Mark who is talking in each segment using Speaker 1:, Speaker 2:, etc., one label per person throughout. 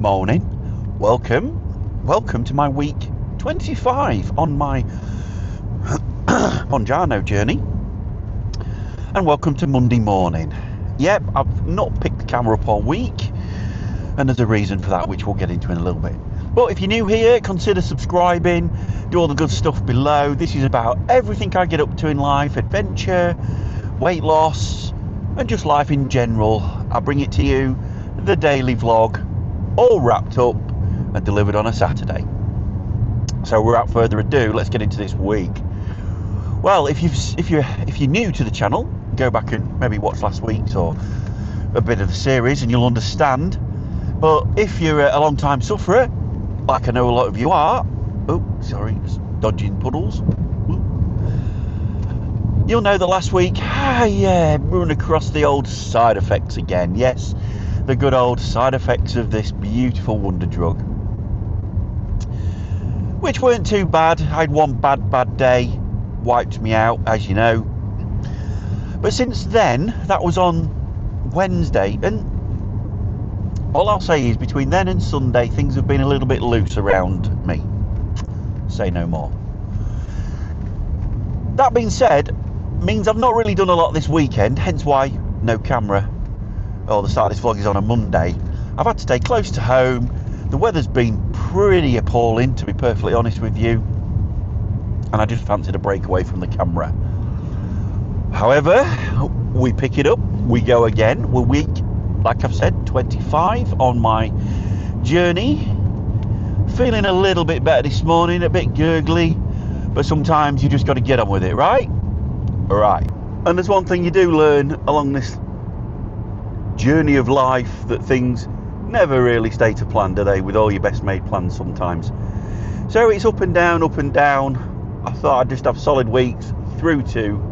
Speaker 1: Morning. Welcome to my week 25 on my Mounjaro journey. And welcome to Monday morning. Yep, I've not picked the camera up all week, and there's a reason for that, which we'll get into in a little bit. But if you're new here, consider subscribing, do all the good stuff below. This is about everything I get up to in life, adventure, weight loss, and just life in general. I bring it to you, the daily vlog, all wrapped up and delivered on a Saturday. So without further ado, let's get into this week. Well, if you're new to the channel, go back and maybe watch last week's or a bit of the series and you'll understand. But if you're a long time sufferer, like I know a lot of you are, dodging puddles, you'll know that last week I run across the old side effects again. Yes, the good old side effects of this beautiful wonder drug, which weren't too bad. I had one bad day, wiped me out, as you know. But since then, that was on Wednesday, and all I'll say is between then and Sunday, things have been a little bit loose around me. Say no more. That being said, means I've not really done a lot this weekend, hence why no camera. The start of this vlog is on a Monday. I've had to stay close to home. The weather's been pretty appalling, to be perfectly honest with you, and I just fancied a break away from the camera. However, we pick it up, we go again. We're week, like I've said, 25 on my journey. Feeling a little bit better this morning, a bit gurgly, but sometimes you just got to get on with it, right? Right. And there's one thing you do learn along this journey of life, that things never really stay to plan, do they, with all your best made plans sometimes. So it's up and down, up and down. I thought I'd just have solid weeks through to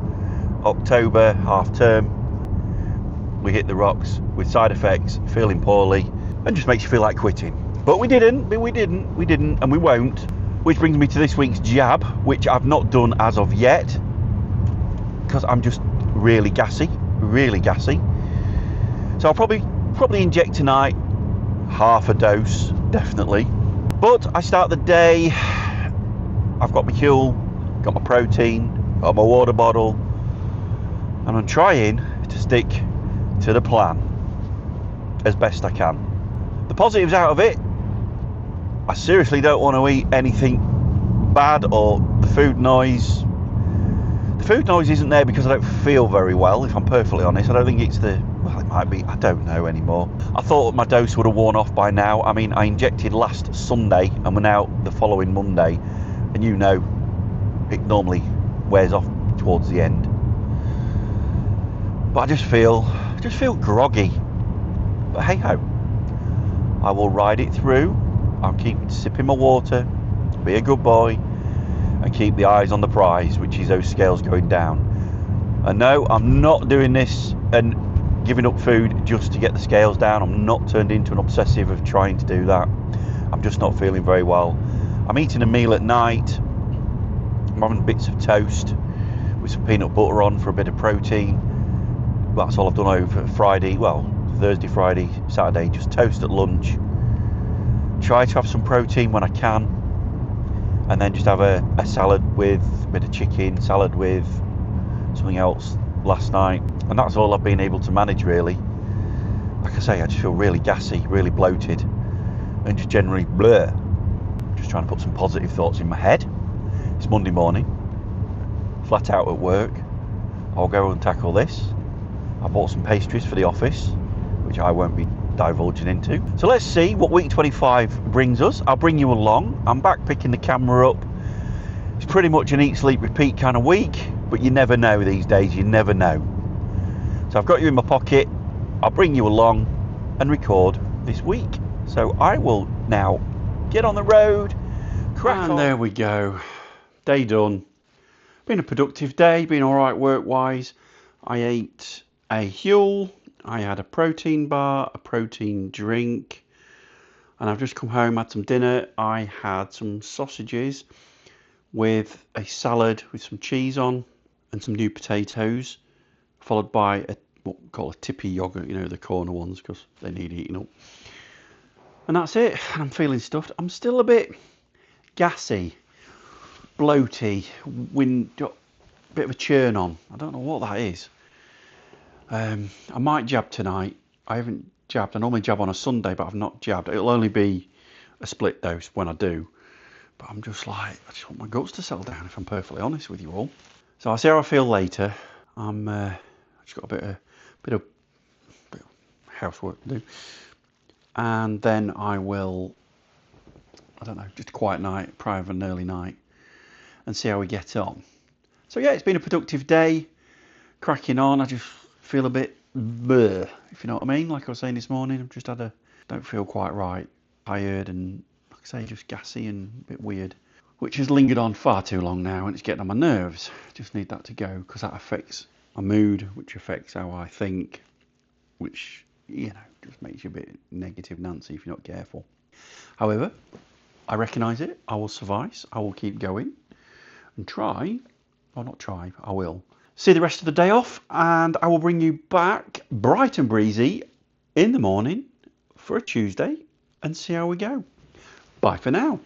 Speaker 1: October, half term. We hit the rocks with side effects, feeling poorly, and just makes you feel like quitting. But we didn't, and we won't. Which brings me to this week's jab, which I've not done as of yet, because I'm just really gassy. So I'll probably inject tonight, half a dose, definitely. But I start the day, I've got my fuel, got my protein, got my water bottle, and I'm trying to stick to the plan as best I can. The positives out of it, I seriously don't want to eat anything bad, or the food noise. The food noise isn't there because I don't feel very well, if I'm perfectly honest. I don't think it's the, well, it might be, I don't know anymore. I thought my dose would have worn off by now. I mean, I injected last Sunday and we're now the following Monday, and you know it normally wears off towards the end. But I just feel groggy. But hey ho, I will ride it through. I'll keep sipping my water, be a good boy, and keep the eyes on the prize, which is those scales going down. And no, I'm not doing this and giving up food just to get the scales down. I'm not turned into an obsessive of trying to do that. I'm just not feeling very well. I'm eating a meal at night. I'm having bits of toast with some peanut butter on for a bit of protein. That's all I've done over Friday, well, Thursday, Friday, Saturday, just toast at lunch. Try to have some protein when I can, and then just have a salad with a bit of chicken, salad with something else last night, and that's all I've been able to manage really. Like I say, I just feel really gassy, really bloated, and just generally blur. Just trying to put some positive thoughts in my head. It's Monday morning, flat out at work. I'll go and tackle this. I bought some pastries for the office, which I won't be divulging into. So let's see what week 25 brings us. I'll bring you along. I'm back picking the camera up. It's pretty much an eat, sleep, repeat kind of week, but you never know these days, you never know. So I've got you in my pocket. I'll bring you along and record this week. So I will now get on the road, crack on. And there we go. Day done. Been a productive day, been all right work-wise. I ate a Huel, I had a protein bar, a protein drink, and I've just come home, had some dinner. I had some sausages with a salad with some cheese on and some new potatoes, followed by what we call a tippy yogurt, you know, the corner ones, because they need eating up. And that's it. I'm feeling stuffed. I'm still a bit gassy, bloaty, bit of a churn on. I don't know what that is. I might jab tonight. I haven't jabbed. I normally jab on a Sunday, but I've not jabbed. It'll only be a split dose when I do. But I'm just like, I just want my guts to settle down, if I'm perfectly honest with you all. So I'll see how I feel later. I've just got a bit of housework to do. And then I will, I don't know, just a quiet night, prior of an early night, and see how we get on. So yeah, it's been a productive day, cracking on. I just feel a bit bleh, if you know what I mean. Like I was saying this morning, I've just don't feel quite right, tired, and like I say, just gassy and a bit weird, which has lingered on far too long now, and it's getting on my nerves. Just need that to go, because that affects my mood, which affects how I think, which, you know, just makes you a bit negative Nancy if you're not careful. However, I recognise it. I will suffice. I will keep going and try, or not try, I will see the rest of the day off, and I will bring you back bright and breezy in the morning for a Tuesday and see how we go. Bye for now.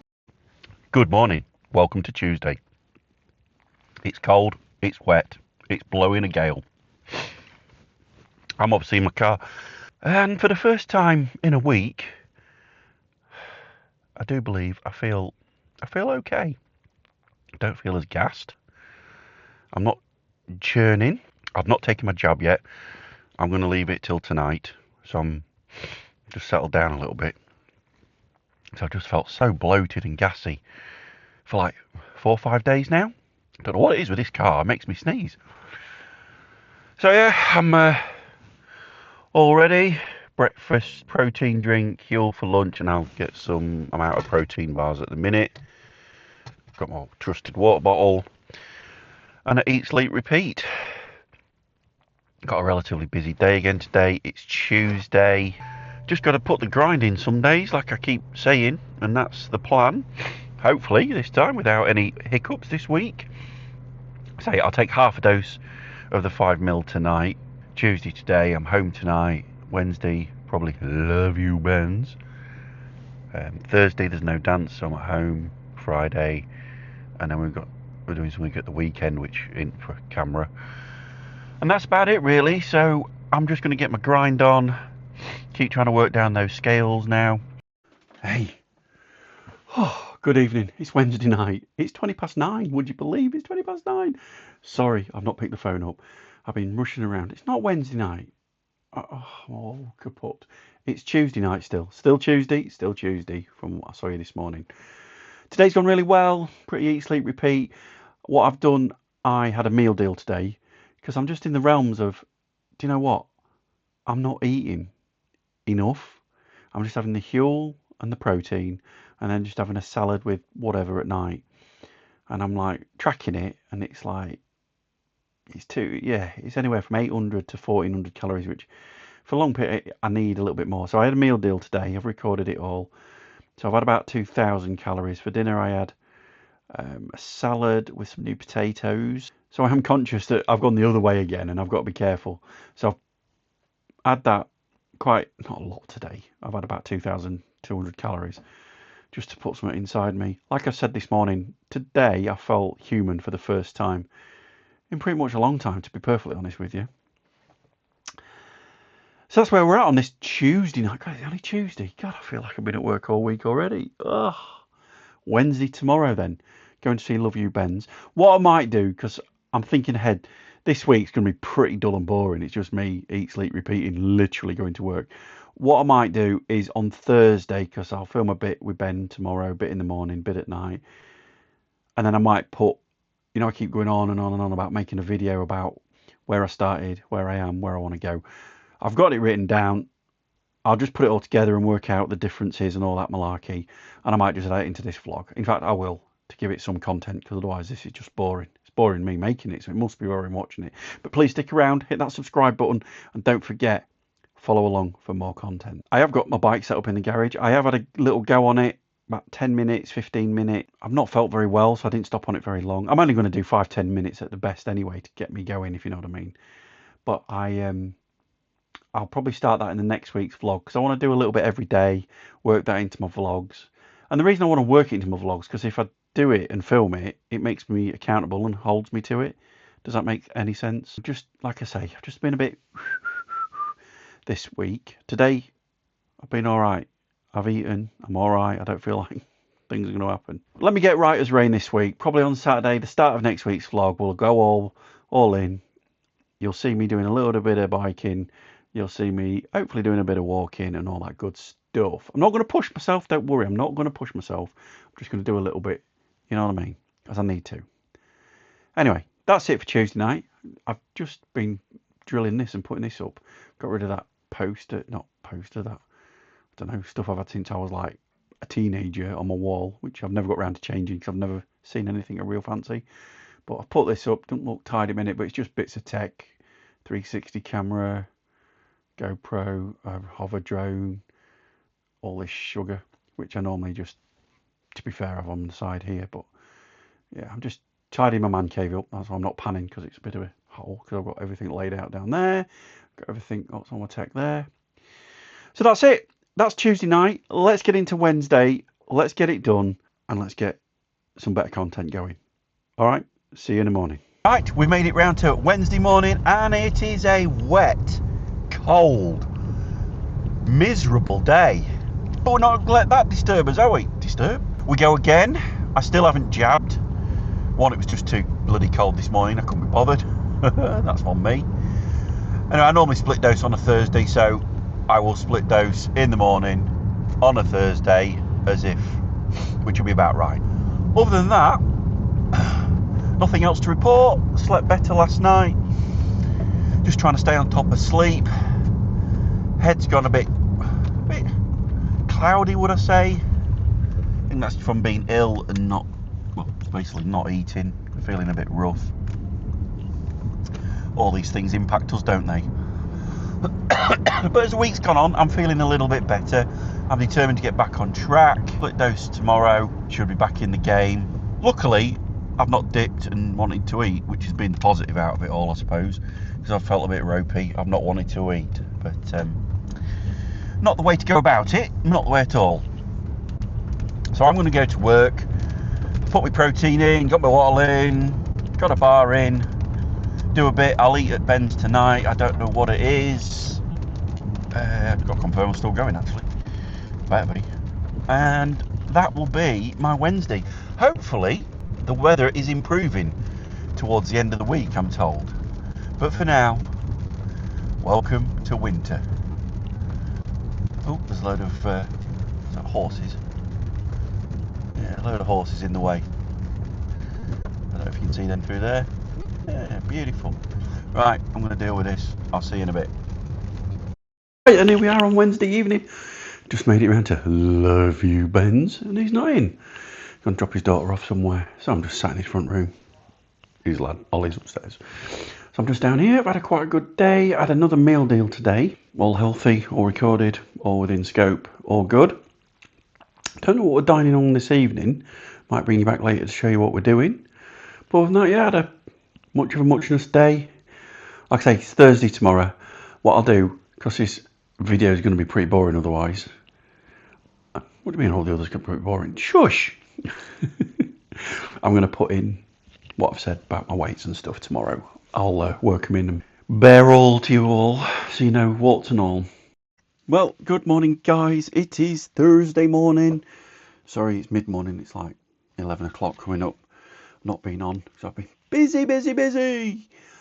Speaker 1: Good morning. Welcome to Tuesday. It's cold, it's wet, it's blowing a gale. I'm obviously in my car, and for the first time in a week, I do believe I feel okay. I don't feel as gassed. I'm not churning. I've not taken my jab yet. I'm going to leave it till tonight, so I'm just settled down a little bit. So I've just felt so bloated and gassy for like 4 or 5 days now. I don't know what it is with this car. It makes me sneeze. So yeah, I'm all ready. Breakfast, protein drink, fuel for lunch, and I'll get some. I'm out of protein bars at the minute. Got my trusted water bottle, and I eat, sleep, repeat. Got a relatively busy day again today. It's Tuesday. Just got to put the grind in some days, like I keep saying, and that's the plan. Hopefully this time without any hiccups this week. Say I'll take half a dose of the 5ml tonight. Tuesday today. I'm home tonight. Wednesday probably love you Benz. Thursday there's no dance, so I'm at home. Friday, and then we're doing something at the weekend, which in for camera, and that's about it really. So I'm just going to get my grind on, keep trying to work down those scales now. Hey, good evening. It's Wednesday night. It's 9:20. Would you believe it's 9:20? Sorry, I've not picked the phone up. I've been rushing around. It's not Wednesday night. Oh, kaput. It's Tuesday night still Tuesday from what I saw you this morning. Today's gone really well. Pretty eat, sleep, repeat. What I've done, I had a meal deal today because I'm just in the realms of, do you know what? I'm not eating enough. I'm just having the fuel and the protein, and then just having a salad with whatever at night. And I'm like tracking it, and it's like, it's anywhere from 800 to 1400 calories, which for a long period I need a little bit more. So I had a meal deal today. I've recorded it all. So I've had about 2,000 calories. For dinner I had a salad with some new potatoes. So I'm conscious that I've gone the other way again, and I've got to be careful. So I've had that not a lot today. I've had about 2,200 calories just to put something inside me. Like I said this morning, today I felt human for the first time in pretty much a long time, to be perfectly honest with you. So that's where we're at on this Tuesday night. God, it's only Tuesday. God, I feel like I've been at work all week already. Ugh. Wednesday tomorrow then. Going to see Love You Benz. What I might do, because I'm thinking ahead, this week's going to be pretty dull and boring. It's just me, eat, sleep, repeating, literally going to work. What I might do is on Thursday, because I'll film a bit with Ben tomorrow, a bit in the morning, a bit at night. And then I might put, I keep going on and on and on about making a video about where I started, where I am, where I want to go. I've got it written down. I'll just put it all together and work out the differences and all that malarkey. And I might just add it into this vlog. In fact, I will, to give it some content, because otherwise this is just boring. It's boring me making it, so it must be boring watching it. But please stick around, hit that subscribe button, and don't forget, follow along for more content. I have got my bike set up in the garage. I have had a little go on it, about 10 minutes, 15 minutes. I've not felt very well, so I didn't stop on it very long. I'm only going to do 5-10 minutes at the best anyway to get me going, if you know what I mean. But I I'll probably start that in the next week's vlog, because I want to do a little bit every day, work that into my vlogs. And the reason I want to work it into my vlogs, because if I do it and film it, it makes me accountable and holds me to it. Does that make any sense? Just like I say, I've just been a bit this week. Today, I've been all right. I've eaten. I'm all right. I don't feel like things are going to happen. Let me get writer's rain this week. Probably on Saturday, the start of next week's vlog, we'll go all in. You'll see me doing a little bit of biking. You'll see me hopefully doing a bit of walking and all that good stuff. I'm not going to push myself. Don't worry. I'm not going to push myself. I'm just going to do a little bit. You know what I mean? As I need to. Anyway, that's it for Tuesday night. I've just been drilling this and putting this up. Got rid of that not poster, that, I don't know, stuff I've had since I was like a teenager on my wall, which I've never got around to changing because I've never seen anything a real fancy. But I've put this up. Doesn't look tidy a minute, but it's just bits of tech. 360 camera, GoPro, hover drone, all this sugar, which I normally just, to be fair, have on the side here. But yeah, I'm just tidying my man cave up. That's why I'm not panning, because it's a bit of a hole, because I've got everything laid out down there. Got everything that's on my tech there. So that's it. That's Tuesday night. Let's get into Wednesday. Let's get it done, and let's get some better content going. All right, see you in the morning. Right, we've made it round to Wednesday morning, and it is a wet, cold, miserable day. But we're not going to let that disturb us, are we? We go again. I still haven't jabbed. One, it was just too bloody cold this morning. I couldn't be bothered. That's on me. Anyway, I normally split dose on a Thursday, so I will split dose in the morning on a Thursday, which will be about right. Other than that, nothing else to report. Slept better last night. Just trying to stay on top of sleep. Head's gone a bit cloudy, would I say? I think that's from being ill and basically not eating. Feeling a bit rough. All these things impact us, don't they? But as the week's gone on, I'm feeling a little bit better. I'm determined to get back on track. Split dose tomorrow. Should be back in the game. Luckily, I've not dipped and wanted to eat, which has been the positive out of it all, I suppose, because I've felt a bit ropey. I've not wanted to eat, but not the way to go about it. Not the way at all. So I'm going to go to work, put my protein in, got my water in, got a bar in, do a bit. I'll eat at Ben's tonight. I don't know what it is. I've got to confirm I'm still going, actually. Better be. And that will be my Wednesday. Hopefully the weather is improving towards the end of the week, I'm told. But for now, welcome to winter. Oh, there's a load of horses. Yeah, a load of horses in the way. I don't know if you can see them through there. Yeah, beautiful. Right, I'm going to deal with this. I'll see you in a bit. Right, and here we are on Wednesday evening. Just made it round to Love You Ben's, and he's not in. Going to drop his daughter off somewhere, so I'm just sat in his front room. His lad, Ollie's upstairs. So I'm just down here. I've had quite a good day. I had another meal deal today. All healthy, all recorded, all within scope, all good. Don't know what we're dining on this evening. Might bring you back later to show you what we're doing. But other than that, yeah, I had a much of a muchness day. Like I say, it's Thursday tomorrow. What I'll do, because this video is going to be pretty boring otherwise. What do you mean all the others get pretty boring? Shush! I'm going to put in what I've said about my weights and stuff tomorrow. I'll work them in and bear all to you all, so you know warts and all. Well, good morning, guys. It is Thursday morning. Sorry, it's mid-morning. It's like 11 o'clock coming up. Not been on, so I've been busy.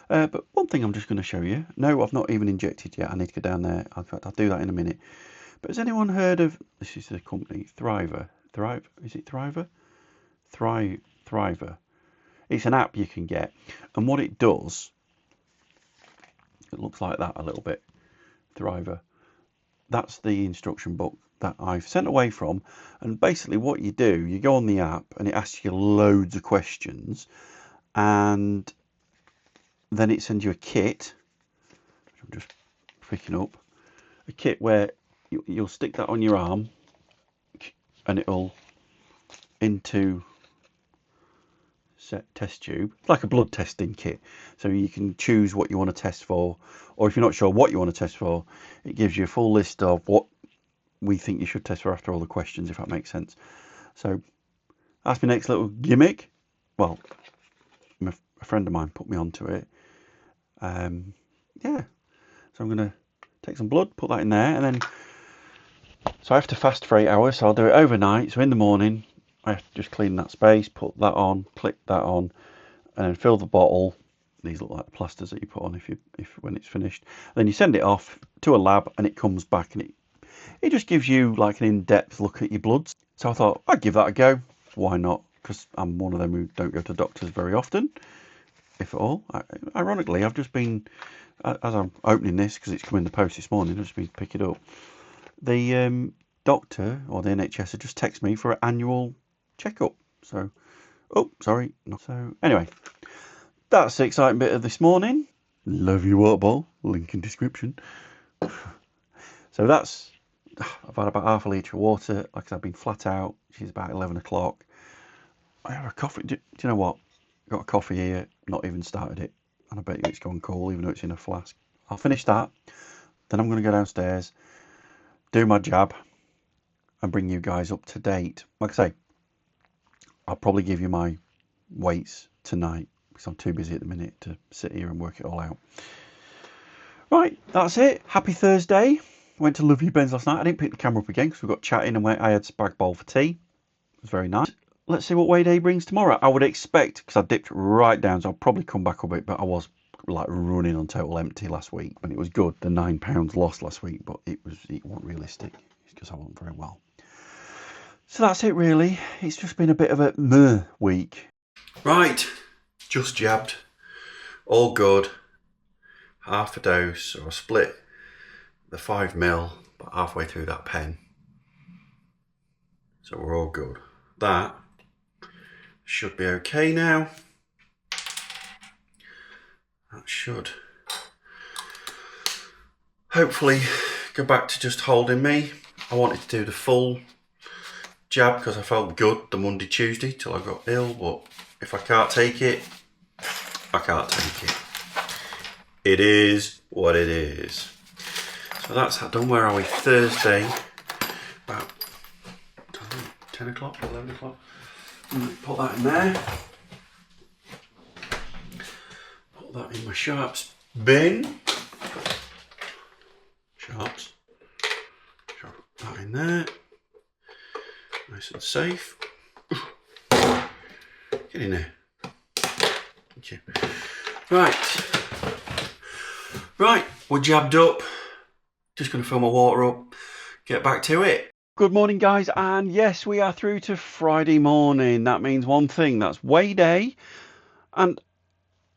Speaker 1: But one thing I'm just going to show you. No, I've not even injected yet. I need to go down there. In fact, I'll do that in a minute. But has anyone heard of, this is the company, Thriver? Is it Thriver? Thriver. It's an app you can get. And what it does, it looks like that a little bit. Thriver. That's the instruction book that I've sent away from. And basically what you do, you go on the app and it asks you loads of questions. And then it sends you a kit, which I'm just picking up. A kit where you'll stick that on your arm and it'll into set test tube. It's like a blood testing kit, so you can choose what you want to test for, or if you're not sure what you want to test for, it gives you a full list of what we think you should test for after all the questions, if that makes sense. So that's my next little gimmick. Well, a friend of mine put me onto it. Yeah, so I'm going to take some blood, put that in there, and then, so I have to fast for 8 hours, so I'll do it overnight. So in the morning, I have to just clean that space, put that on, click that on, and then fill the bottle. These look like the plasters that you put on if when it's finished. Then you send it off to a lab, and it comes back, and it just gives you like an in-depth look at your bloods. So I thought I'd give that a go. Why not? Because I'm one of them who don't go to doctors very often, if at all. Ironically, I've just been, as I'm opening this, because it's come in the post this morning, I've just been to pick it up. The doctor or the NHS had just texted me for an annual checkup. So, oh, sorry. So, anyway, that's the exciting bit of this morning. Love your water bottle. Link in description. So that's, I've had about half a litre of water. Like I said, I've been flat out. She's about 11 o'clock. I have a coffee. Do you know what? I've got a coffee here. Not even started it. And I bet you it's gone cold, even though it's in a flask. I'll finish that. Then I'm going to go downstairs, do my jab, and bring you guys up to date. Like I say, I'll probably give you my weights tonight because I'm too busy at the minute to sit here and work it all out. Right, that's it. Happy Thursday. Went to Lovely Ben's last night. I didn't pick the camera up again because we got chatting and I had spag bowl for tea. It was very nice. Let's see what weigh day brings tomorrow. I would expect, because I dipped right down, so I'll probably come back a bit, but I was like running on total empty last week, and it was good. The £9 lost last week, but it wasn't realistic because I wasn't very well. So that's it really. It's just been a bit of a meh week. Right, just jabbed. All good. Half a dose, so I split the 5ml, but halfway through that pen. So we're all good. That should be okay now. That should hopefully go back to just holding me. I wanted to do the full jab because I felt good the Monday, Tuesday till I got ill, but if I can't take it, I can't take it. It is what it is. So that's that done. Where are we? Thursday, about 10 o'clock, 11 o'clock. Put that in there. Put that in my sharps bin. Sharps. Put that in there. Nice and safe. Get in there. Thank you. Right, we're jabbed up. Just going to fill my water up. Get back to it. Good morning, guys, and yes, we are through to Friday morning. That means one thing, that's weigh day, and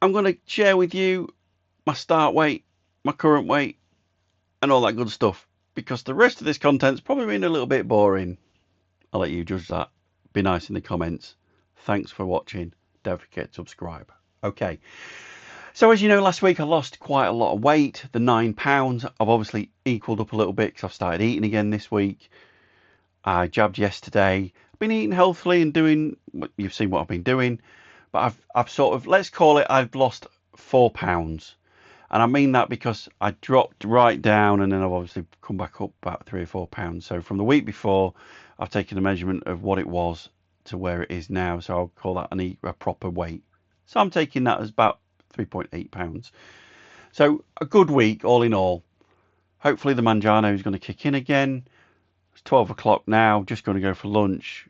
Speaker 1: I'm going to share with you my start weight, my current weight, and all that good stuff, because the rest of this content's probably been a little bit boring. I'll let you judge that. Be nice in the comments. Thanks for watching. Don't forget to subscribe. Okay, so as you know, last week I lost quite a lot of weight. The £9 I've obviously equaled up a little bit because I've started eating again this week. I jabbed yesterday. I've been eating healthily and doing, you've seen what I've been doing, but I've sort of, let's call it, I've lost £4. And I mean that because I dropped right down and then I've obviously come back up about £3 or £4. So from the week before, I've taken a measurement of what it was to where it is now. So I'll call that a proper weight. So I'm taking that as about 3.8 pounds. So a good week all in all. Hopefully the Mounjaro is going to kick in again. It's 12 o'clock now, just going to go for lunch.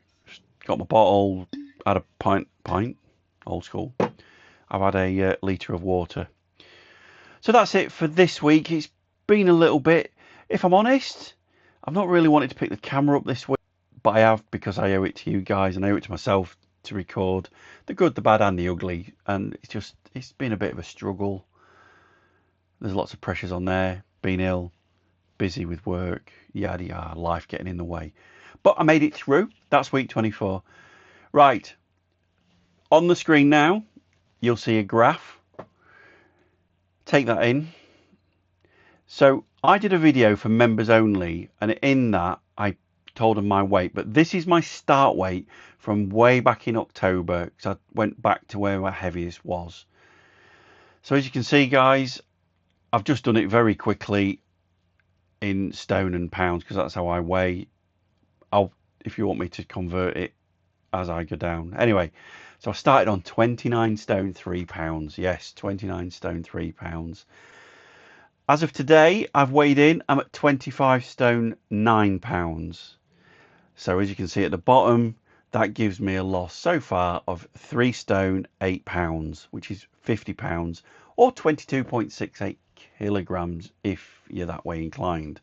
Speaker 1: Got my bottle, had a pint, old school. I've had a litre of water. So that's it for this week. It's been a little bit, if I'm honest, I've not really wanted to pick the camera up this week, but I have because I owe it to you guys and I owe it to myself to record the good, the bad and the ugly. And it's been a bit of a struggle. There's lots of pressures on there, being ill, busy with work, yada yada, life getting in the way. But I made it through. That's week 24. Right, on the screen now you'll see a graph. Take that in. So I did a video for members only, and in that I told them my weight, but this is my start weight from way back in October, because I went back to where my heaviest was. So as you can see, guys, I've just done it very quickly in stone and pounds, because that's how I weigh. If you want me to convert it as I go down. Anyway, so I started on 29 stone 3 pounds. Yes, 29 stone 3 pounds. As of today, I've weighed in, I'm at 25 stone 9 pounds. So as you can see at the bottom, that gives me a loss so far of 3 stone 8 pounds, which is 50 pounds or 22.68 kilograms if you're that way inclined.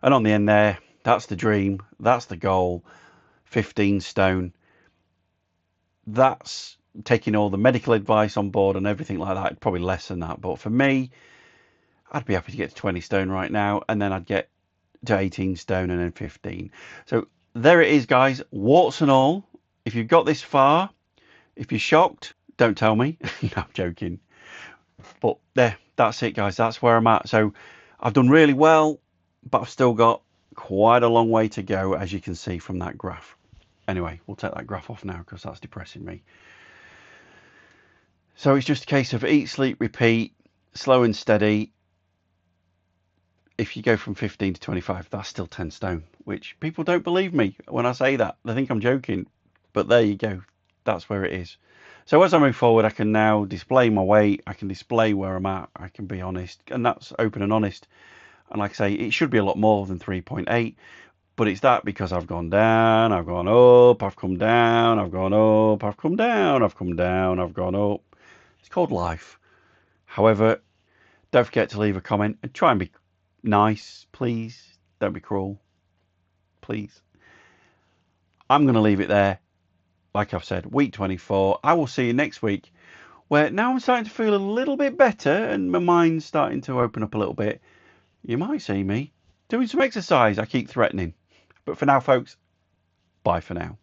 Speaker 1: And on the end there, that's the dream, that's the goal, 15 stone. That's taking all the medical advice on board and everything like that. Probably less than that, but for me, I'd be happy to get to 20 stone right now, and then I'd get to 18 stone and then 15. So there it is, guys, warts and all. If you've got this far, if you're shocked, don't tell me. No, I'm joking. But there, that's it, guys. That's where I'm at. So I've done really well, but I've still got quite a long way to go, as you can see from that graph. Anyway, we'll take that graph off now because that's depressing me. So it's just a case of eat, sleep, repeat, slow and steady. If you go from 15 to 25, that's still 10 stone, which people don't believe me when I say that. They think I'm joking, but there you go. That's where it is. So as I move forward, I can now display my weight. I can display where I'm at. I can be honest, and that's open and honest. And like I say, it should be a lot more than 3.8, but it's that because I've gone down, I've gone up, I've come down, I've gone up, I've come down, I've come down, I've gone up. It's called life. However, don't forget to leave a comment and try and be nice, please. Don't be cruel, please. I'm going to leave it there. Like I've said, week 24. I will see you next week, where now I'm starting to feel a little bit better and my mind's starting to open up a little bit. You might see me doing some exercise. I keep threatening. But for now, folks, bye for now.